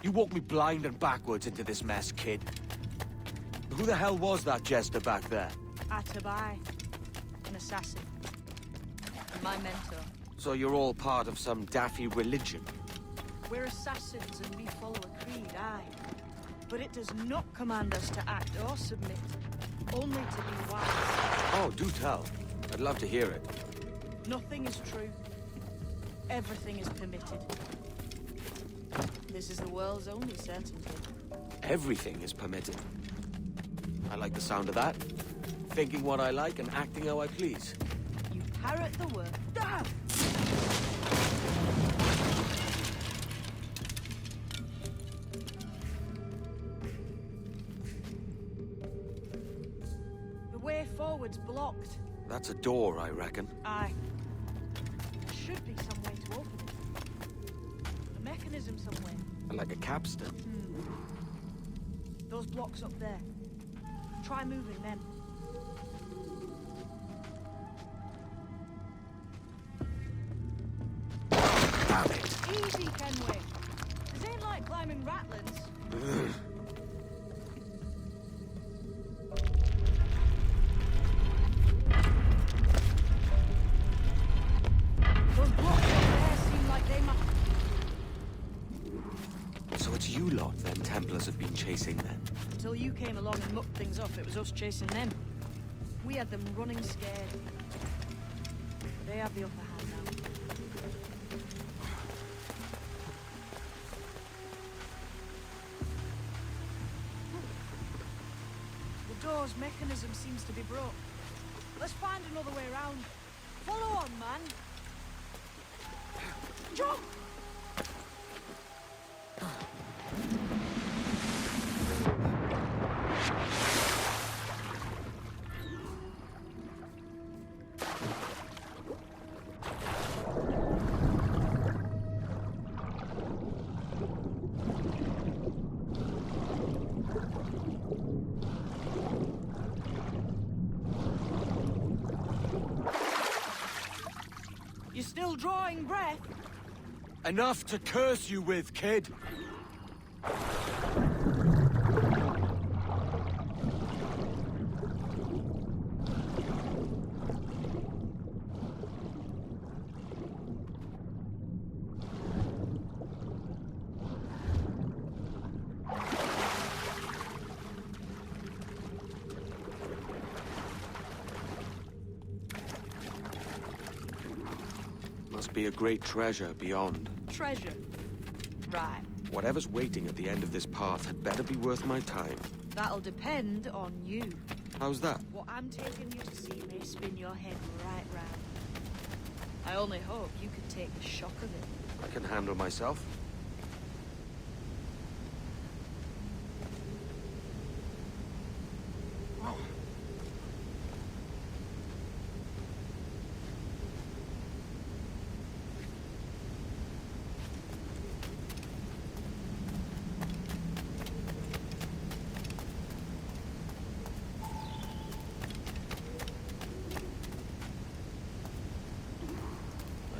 You walked me blind and backwards into this mess, kid. Who the hell was that jester back there? Atabai, an assassin. My mentor. So you're all part of some daffy religion? We're assassins and we follow a creed, aye. But it does not command us to act or submit. Only to be wise. Oh, do tell. I'd love to hear it. Nothing is true. Everything is permitted. This is the world's only certainty. Everything is permitted. I like the sound of that. Thinking what I like and acting how I please. You parrot the word. Ah! The way forward's blocked. That's a door, I reckon. Aye. There should be some way to open it. A mechanism somewhere. Like a capstan. Those blocks up there. Try moving them. Damn it. Easy, Kenway. This ain't like climbing Ratlands. Those blocks up there seem like they must... So it's you lot them Templars have been chasing then? Until you came along and mucked things up, it was us chasing them. We had them running scared. They have the upper hand now. The door's mechanism seems to be broke. Let's find another way around. Follow on, man. Jump! You still drawing breath? Enough to curse you with, kid! Must be a great treasure beyond. Treasure. Right. Whatever's waiting at the end of this path had better be worth my time. That'll depend on you. How's that? What I'm taking you to see may spin your head right round. I only hope you can take the shock of it. I can handle myself.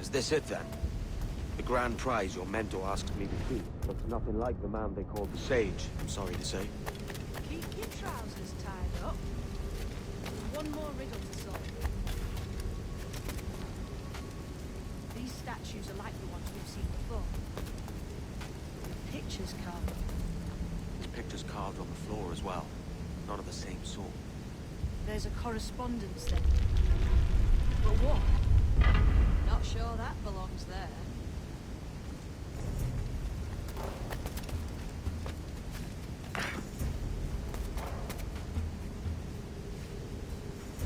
Is this it then? The grand prize your mentor asked me to see. Looks nothing like the man they call the Sage, I'm sorry to say. Keep your trousers tied up. One more riddle to solve. These statues are like the ones we've seen before. The pictures carved. There's pictures carved on the floor as well. None of the same sort. There's a correspondence then. But what? Not sure that belongs there.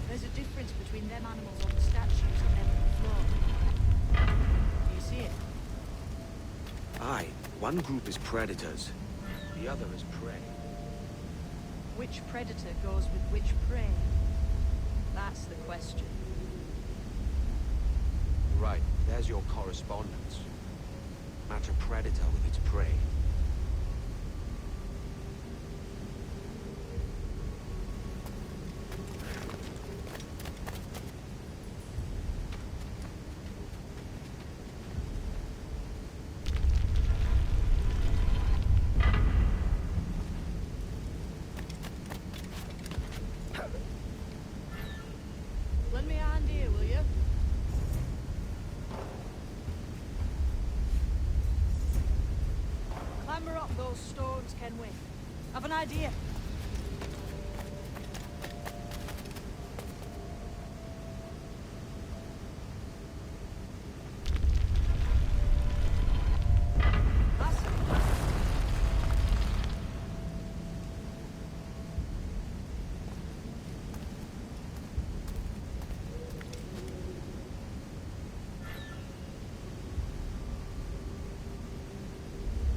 There's a difference between them animals on the statues and them on the floor. Do you see it? Aye, one group is predators, the other is prey. Which predator goes with which prey? That's the question. Right, there's your correspondence. Match a predator with its prey. those stones, Kenway. I've an idea. That's it.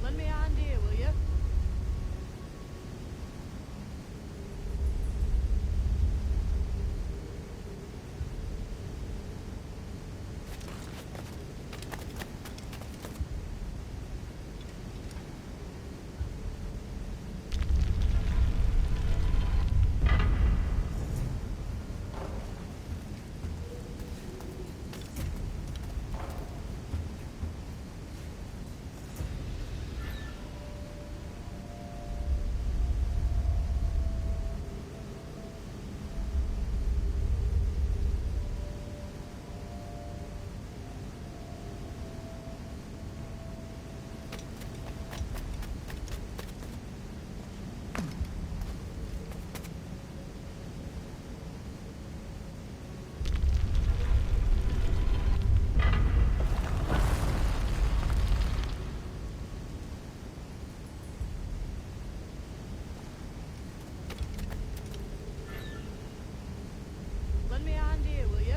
Lend me a hand here, will you? Lend me a hand here, will you?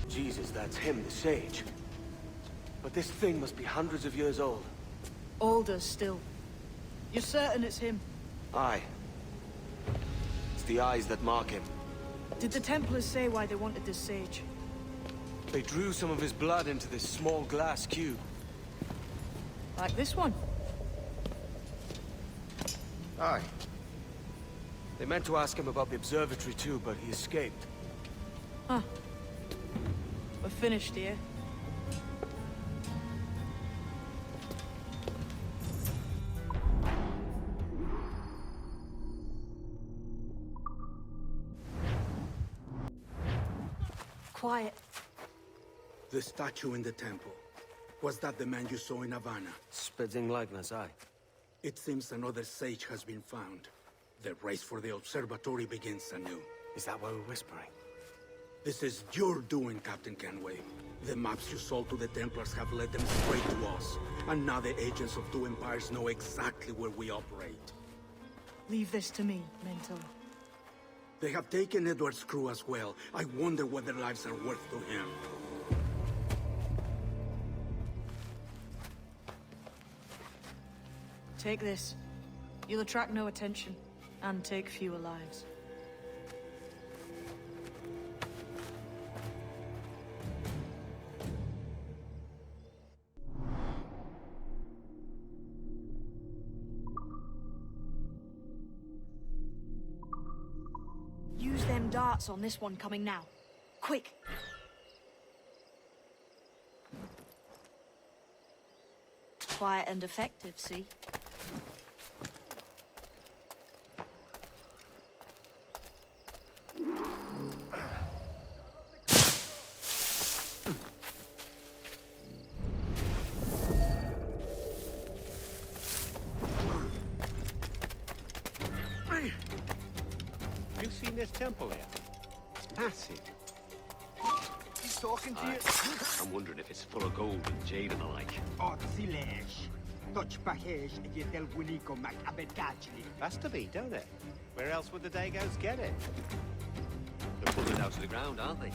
Jesus, that's him, the sage. But this thing must be hundreds of years old. Older still. You're certain it's him? Aye. It's the eyes that mark him. Did the Templars say why they wanted this sage? They drew some of his blood into this small glass cube. Like this one? Aye. They meant to ask him about the observatory too, but he escaped. Huh. We're finished here. Quiet. The statue in the temple. Was that the man you saw in Havana? Spitting likeness, aye. It seems another sage has been found. The race for the observatory begins anew. Is that why we're whispering? This is your doing, Captain Kenway. The maps you sold to the Templars have led them straight to us. And now the agents of two empires know exactly where we operate. Leave this to me, Mentor. They have taken Edward's crew as well. I wonder what their lives are worth to him. Take this. You'll attract no attention, and take fewer lives. Use them darts on this one coming now. Quick! Quiet and effective, see? You seen this temple here? It's massive. He's talking to you. I'm wondering if it's full of gold and jade and the like. Oh, silêncio. Touch package e del unico mac abedagli. Has to be, don't it? Where else would the Dagos get it? They're pulling it out to the ground, aren't they?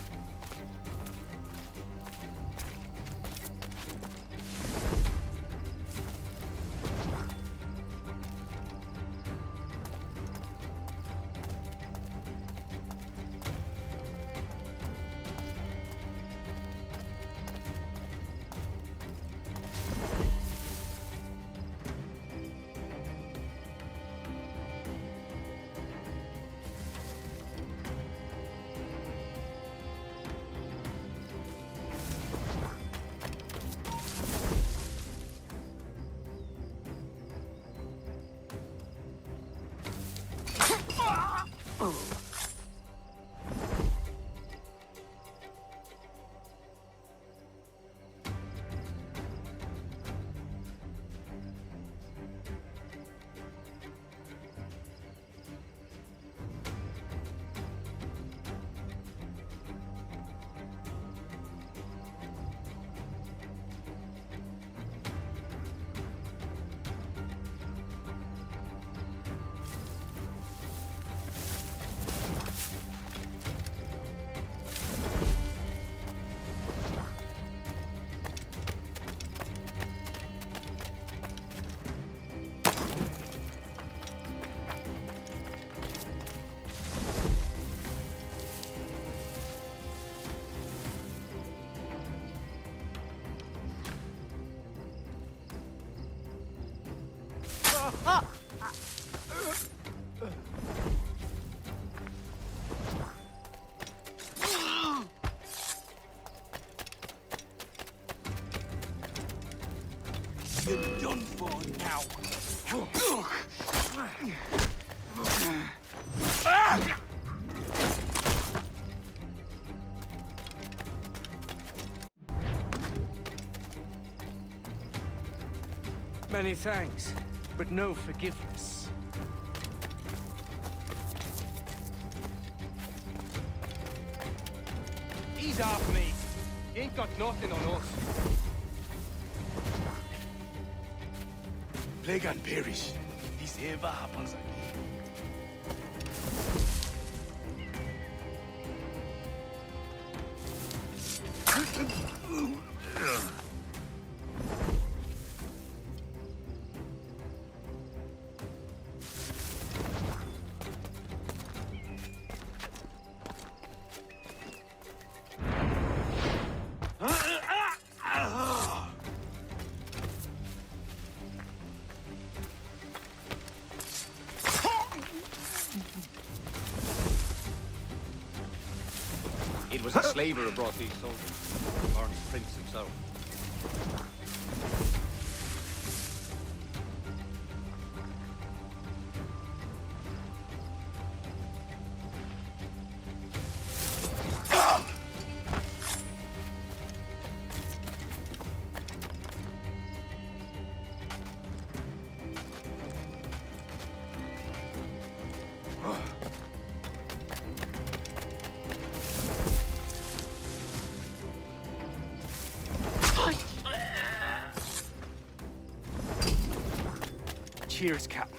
You're done for now. Many thanks, but no forgiveness. Ease off me. You ain't got nothing on us. Plague and perish. This ever happens again. It was a slaver who brought these soldiers. Lawrence Prince himself. Cheers, Captain.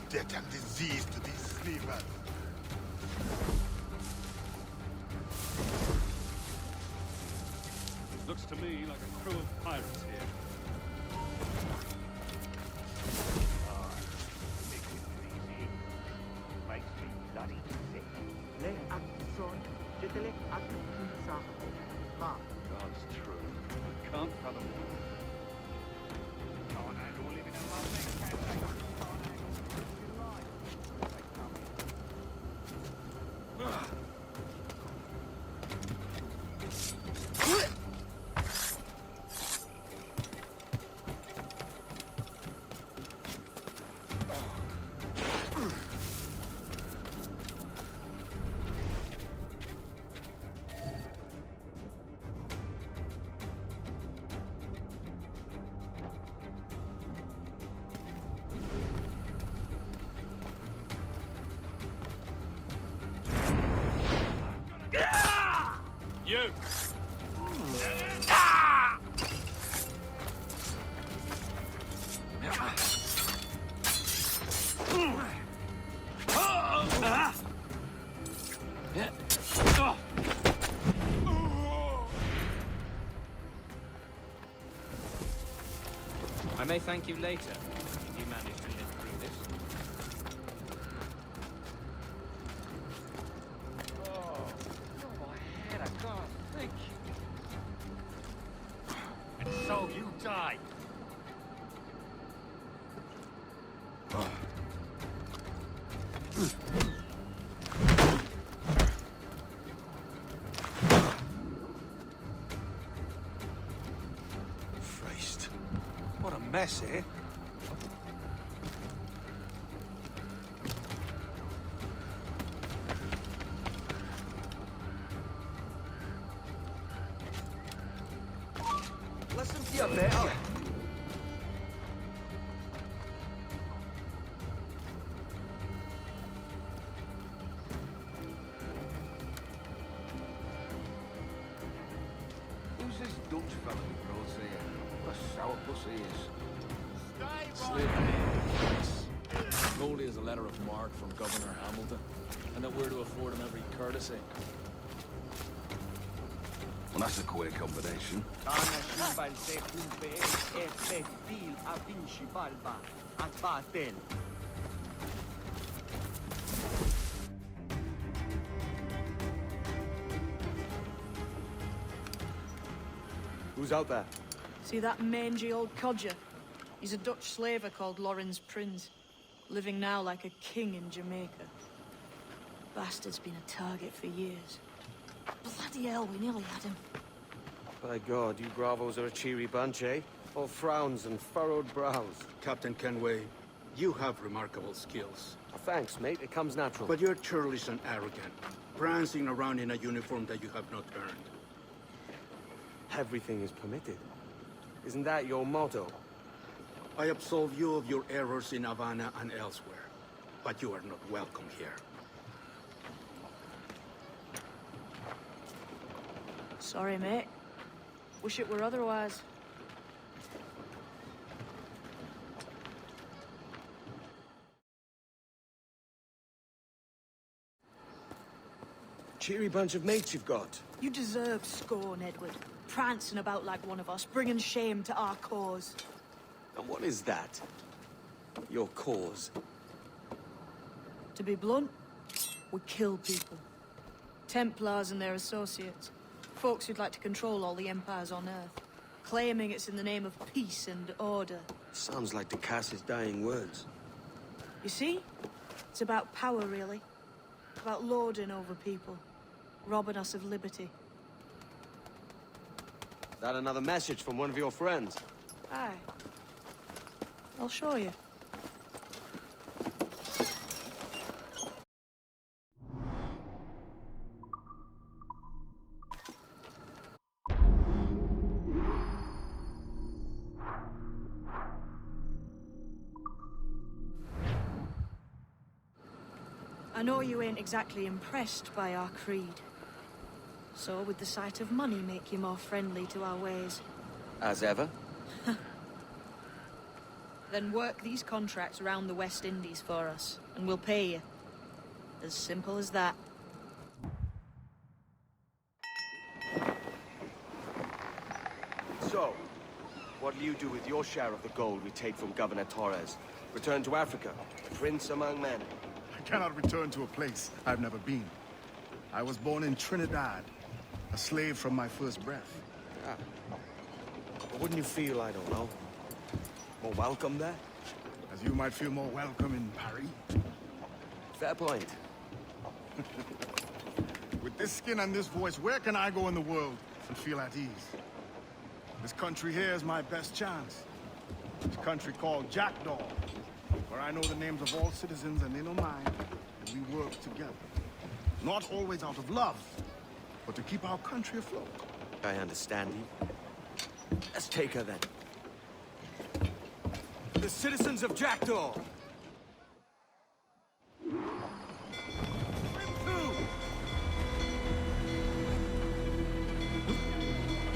Death and disease to these slavers. Looks to me like a crew of pirates here. Makes me bloody sick. Le Axon, Jitele Axon, Ma. God's true. I can't fathom why. You! I may thank you later, if you manage to live through this. And so you die! Christ. What a mess, eh? Listen to you better. Who's this Dutch fella who brought here? What a sourpuss he is. Stay right there. told he has a letter of marque from Governor Hamilton, and that we're to afford him every courtesy. Well, that's a queer combination. Who's out there? See that mangy old codger? He's a Dutch slaver called Lorenz Prins, living now like a king in Jamaica. Bastard's been a target for years. Bloody hell, we nearly had him. By God, you Bravos are a cheery bunch, eh? All frowns and furrowed brows. Captain Kenway, you have remarkable skills. Thanks, mate. It comes natural. But you're churlish and arrogant, prancing around in a uniform that you have not earned. Everything is permitted. Isn't that your motto? I absolve you of your errors in Havana and elsewhere, but you are not welcome here. Sorry, mate. Wish it were otherwise. Cheery bunch of mates you've got. You deserve scorn, Edward. Prancing about like one of us, bringing shame to our cause. And what is that? Your cause? To be blunt, we kill people. Templars and their associates. Folks who'd like to control all the empires on Earth. Claiming it's in the name of peace and order. Sounds like the Cass's dying words. You see? It's about power, really. About lording over people. Robbing us of liberty. That another message from one of your friends? Aye. I'll show you. I know you ain't exactly impressed by our creed. So would the sight of money make you more friendly to our ways? As ever? Then work these contracts around the West Indies for us, and we'll pay you. As simple as that. So, what'll you do with your share of the gold we take from Governor Torres? Return to Africa, a prince among men? I cannot return to a place I've never been. I was born in Trinidad, a slave from my first breath. Ah. But wouldn't you feel, I don't know, more welcome there? As you might feel more welcome in Paris. Fair point. With this skin and this voice, where can I go in the world and feel at ease? This country here is my best chance. This country called Jackdaw, where I know the names of all citizens and they know mine, and we work together. Not always out of love, but to keep our country afloat. I understand you. Let's take her then. The citizens of Jackdaw!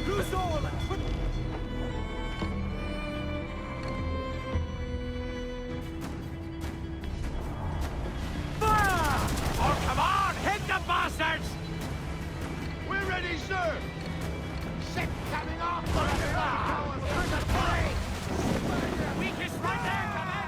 Who's all that? Oh, come on! Hit the bastards! We're ready, sir! Shit coming off for the fire! Weakest right there, come on!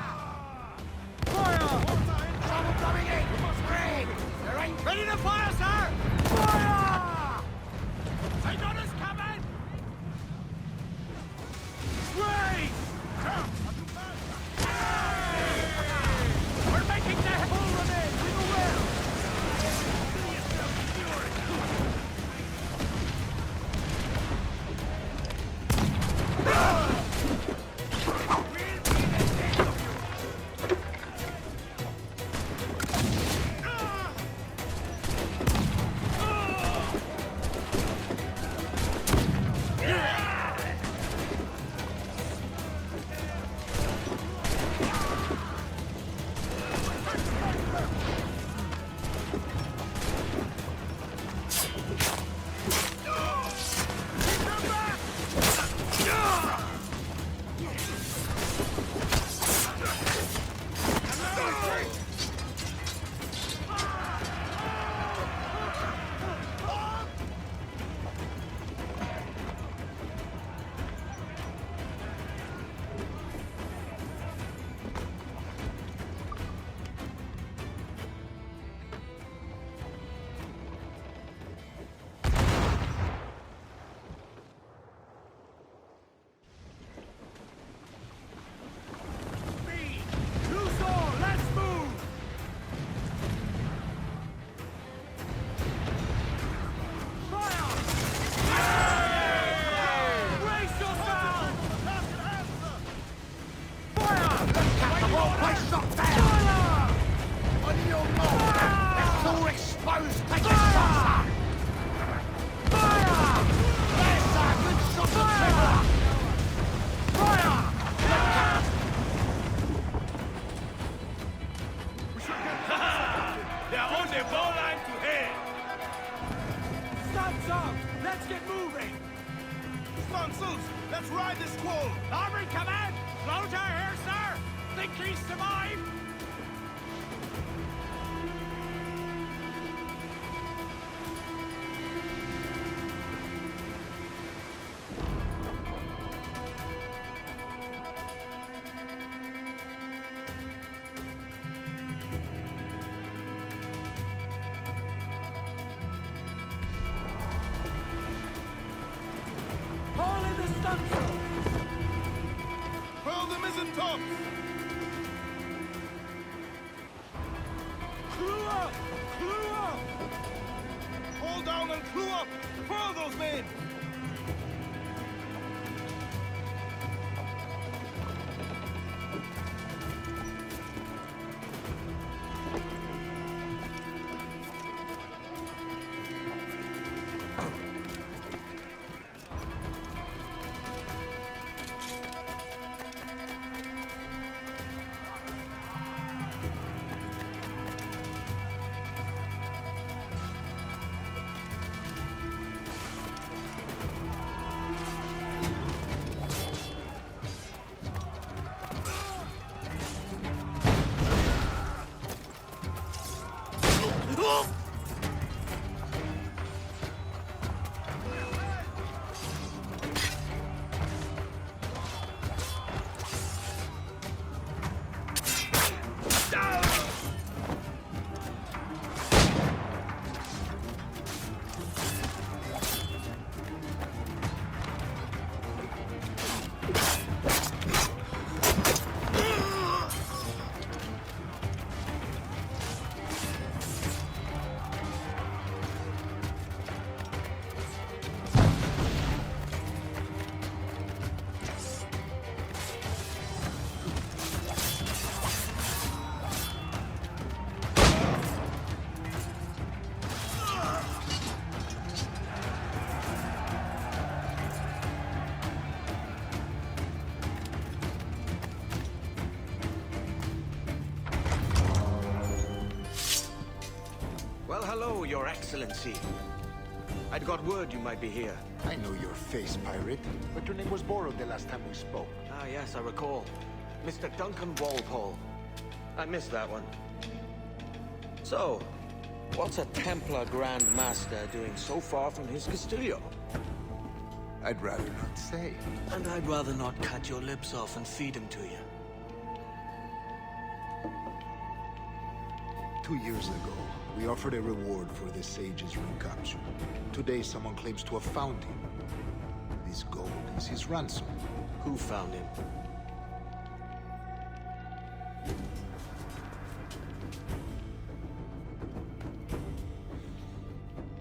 are on the bowline to hell! Stunts out! Let's get moving! Sponsors, let's ride this squall! Armored command! Floater here, sir! Think he survived? All in the stunsail! Furl them isn't tough! Clue up! Clue up! Hold down and clue up! Furl those men! Well, hello, Your Excellency. I'd got word you might be here. I know your face, pirate, but your name was borrowed the last time we spoke. Ah, yes, I recall. Mr. Duncan Walpole. I missed that one. So, what's a Templar Grand Master doing so far from his Castillo? I'd rather not say. And I'd rather not cut your lips off and feed him to you. 2 years ago, we offered a reward for the Sage's recapture. Today, someone claims to have found him. This gold is his ransom. Who found him?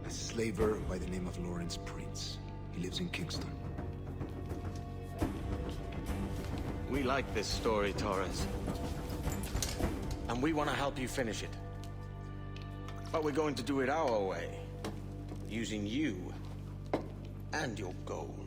A slaver by the name of Lawrence Prince. He lives in Kingston. We like this story, Torres. And we want to help you finish it. But we're going to do it our way. Using you and your gold.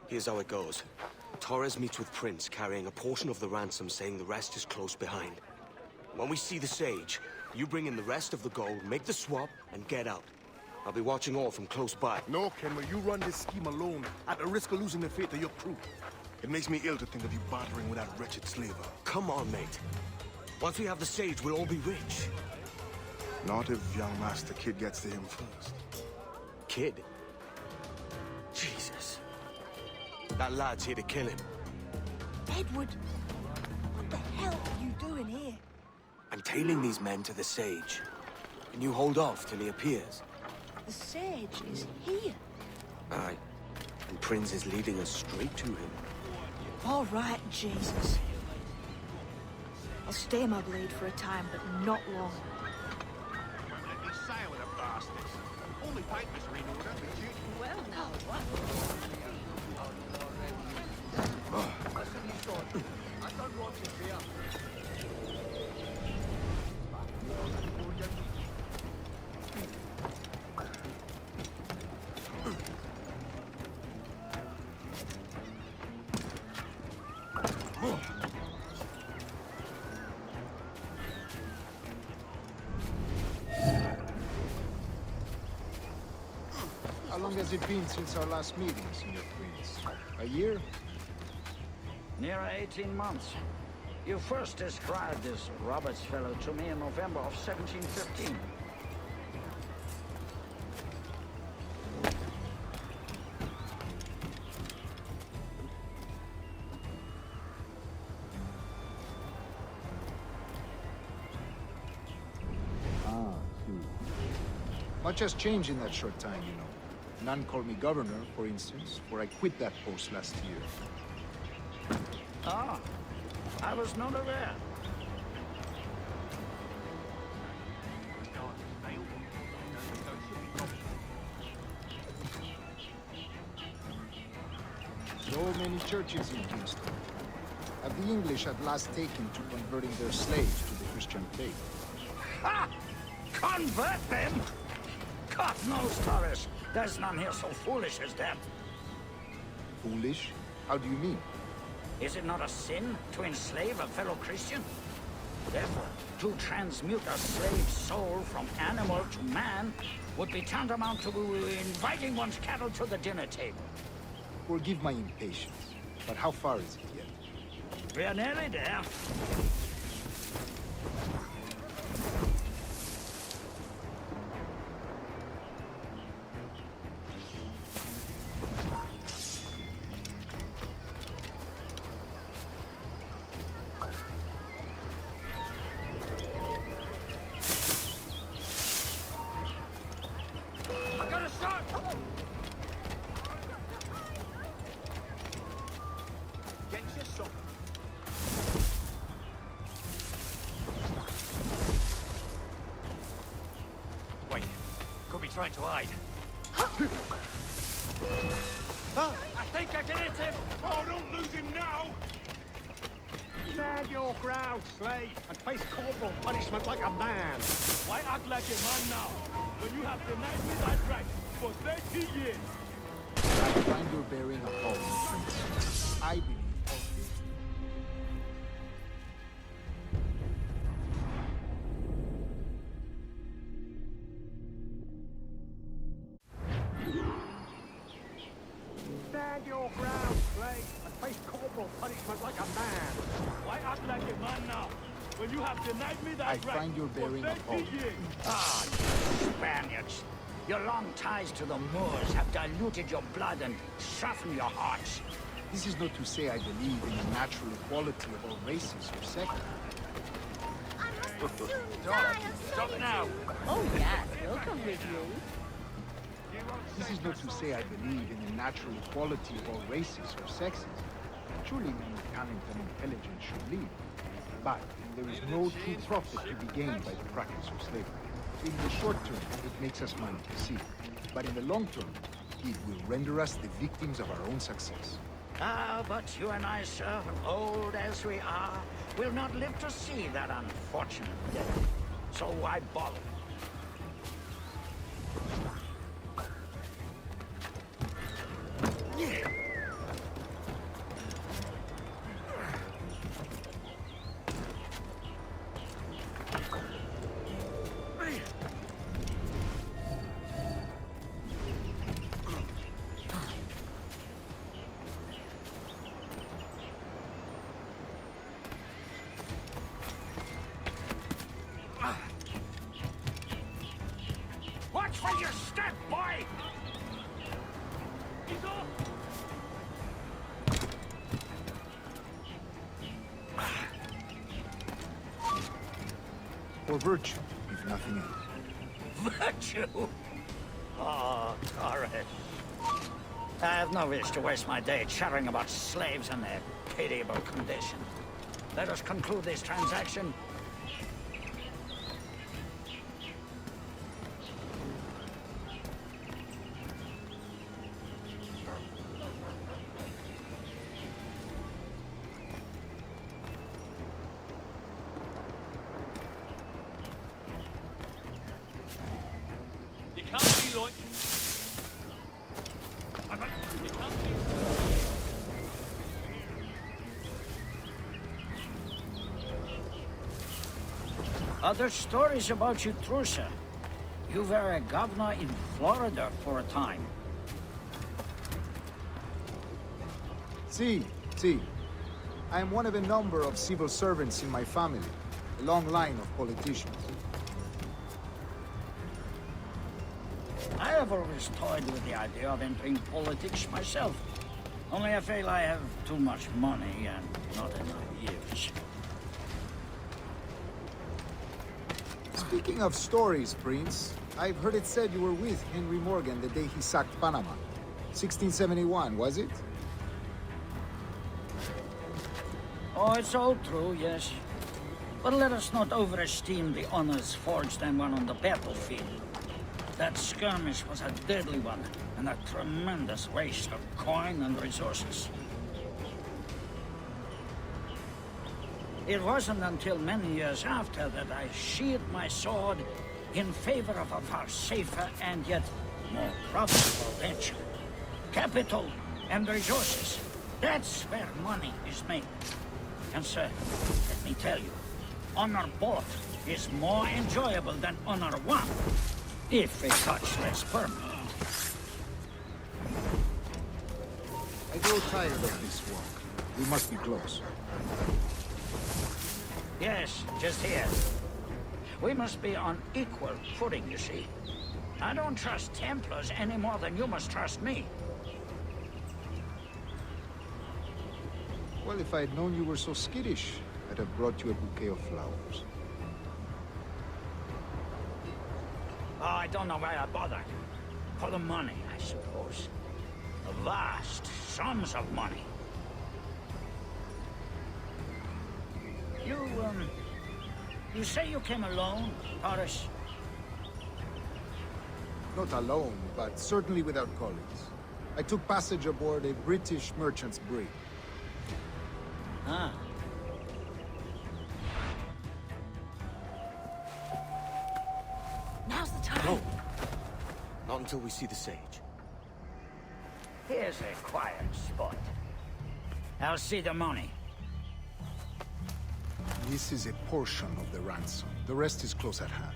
Here's how it goes. Torres meets with Prince, carrying a portion of the ransom, saying the rest is close behind. When we see the Sage, you bring in the rest of the gold, make the swap, and get out. I'll be watching all from close by. No, Kenway, you run this scheme alone, at the risk of losing the faith of your crew. It makes me ill to think of you bartering with that wretched slaver. Come on, mate. Once we have the Sage, we'll all be rich. Not if young Master Kid gets to him first. Kid? Jesus. That lad's here to kill him. Edward, what the hell are you doing here? I'm tailing these men to the Sage. Can you hold off till he appears? The Sage is here. Aye. And Prince is leading us straight to him. All right, Jesus. I'll stay my blade for a time, but not long. Let me sail with the bastards. Only papers are in order. Well, now, what? How long has it been since our last meeting, Senior Prince? A year? Near 18 months. You first described this Roberts fellow to me in November of 1715. Much has changed in that short time, you know. None called me governor, for instance, for I quit that post last year. Ah, I was not aware. So many churches in Kingston. Have the English at last taken to converting their slaves to the Christian faith? Ha! Convert them? God knows, Torres. There's none here so foolish as them. Foolish? How do you mean? Is it not a sin to enslave a fellow Christian? Therefore, to transmute a slave soul from animal to man would be tantamount to inviting one's cattle to the dinner table. Forgive my impatience, but how far is it yet? We're nearly there. Trying to hide. I think I can hit him! Oh, don't lose him now! Stand your ground, slave, and face corporal punishment like a man. Why act like a man now, when you have denied me that right for 30 years? I find your bearing appalling, Prince. I believe Stand your ground, slave, and face corporal punishment like a man. Why act like a man now, when you have denied me that I right find your bearing for 30 appalling. years? Ah, you Spaniards. Your long ties to the Moors have diluted your blood and softened your hearts. this is not to say I believe in the natural equality of all races or sects. Stop now! Oh, yes, we'll come with you. This is not to say I believe in the natural equality of all races or sexes. Surely men with talent and intelligence should lead. But there is no true profit to be gained by the practice of slavery. In the short term, it makes us money to see. But in the long term, it will render us the victims of our own success. Ah, but you and I, sir, old as we are, will not live to see that unfortunate day. So why bother? Watch where you step, boy! He's off! For virtue, if nothing else. Virtue? Oh, Torres. I have no wish to waste my day chattering about slaves and their pitiable condition. Let us conclude this transaction. You can't be like... You can't be... Other stories about you, Trusa. You were a governor in Florida for a time. See. I am one of a number of civil servants in my family. A long line of politicians. I have always toyed with the idea of entering politics myself. Only I feel I have too much money and not enough years. Speaking of stories, Prince, I've heard it said you were with Henry Morgan the day he sacked Panama. 1671, was it? Oh, it's all true, yes. But let us not overesteem the honors forged and won on the battlefield. That skirmish was a deadly one, and a tremendous waste of coin and resources. It wasn't until many years after that I sheathed my sword in favor of a far safer and yet more profitable venture. Capital and resources. That's where money is made. And sir, let me tell you, honor both is more enjoyable than honor one, if it cuts less permanent. I grow tired of this walk. We must be close. Yes, just here. We must be on equal footing, you see. I don't trust Templars any more than you must trust me. Well, if I had known you were so skittish, I'd have brought you a bouquet of flowers. Oh, I don't know why I bothered. For the money, I suppose. The vast sums of money. You say you came alone, Horace? Not alone, but certainly without colleagues. I took passage aboard a British merchant's brig. Ah. Now's the time. No. Not until we see the sage. Here's a quiet spot. I'll see the money. This is a portion of the ransom. The rest is close at hand.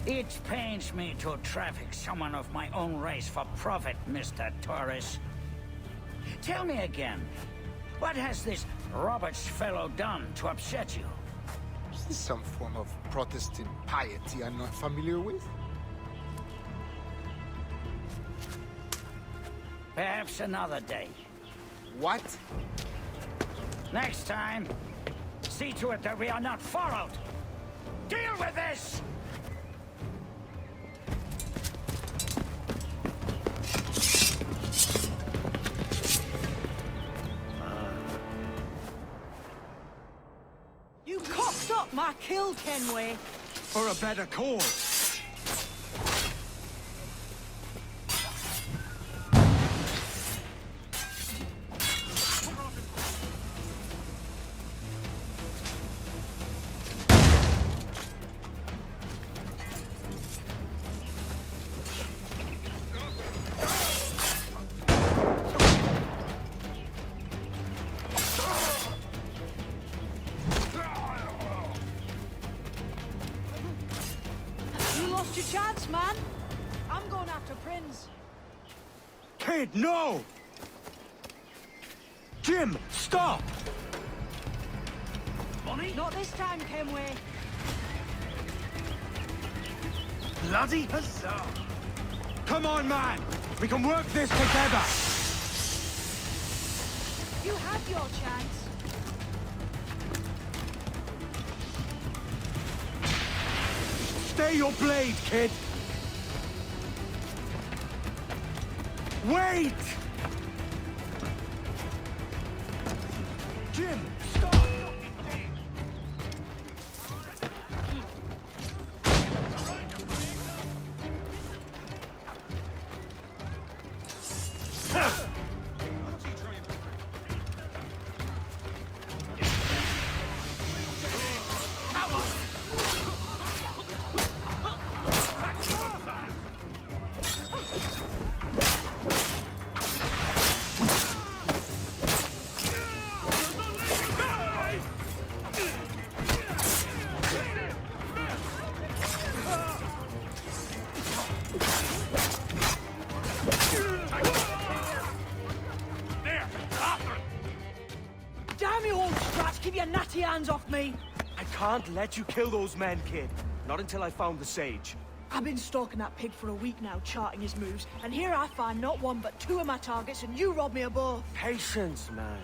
It pains me to traffic someone of my own race for profit, Mr. Torres. Tell me again, what has this Roberts fellow done to upset you? Is this some form of Protestant piety I'm not familiar with? Perhaps another day. What? Next time, see to it that we are not followed. Deal with this! You cocked up my kill, Kenway. For a better cause. You lost your chance, man. I'm going after Prince. Kid, no! Jim, stop! Bonnie? Not this time, Kenway. Bloody huzzah! Come on, man! We can work this together! You had your chance. Stay your blade, kid! Wait! Jim, stop! Damn you, old Strat! Keep your natty hands off me! I can't let you kill those men, kid. Not until I found the sage. I've been stalking that pig for a week now, charting his moves, and here I find not one but two of my targets, and you rob me of both. Patience, man.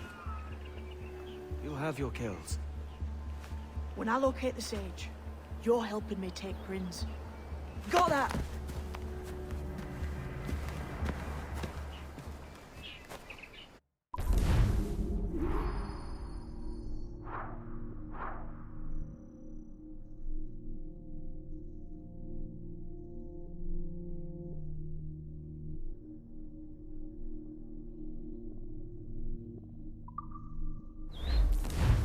You'll have your kills. When I locate the sage, you're helping me take Prince. Got that?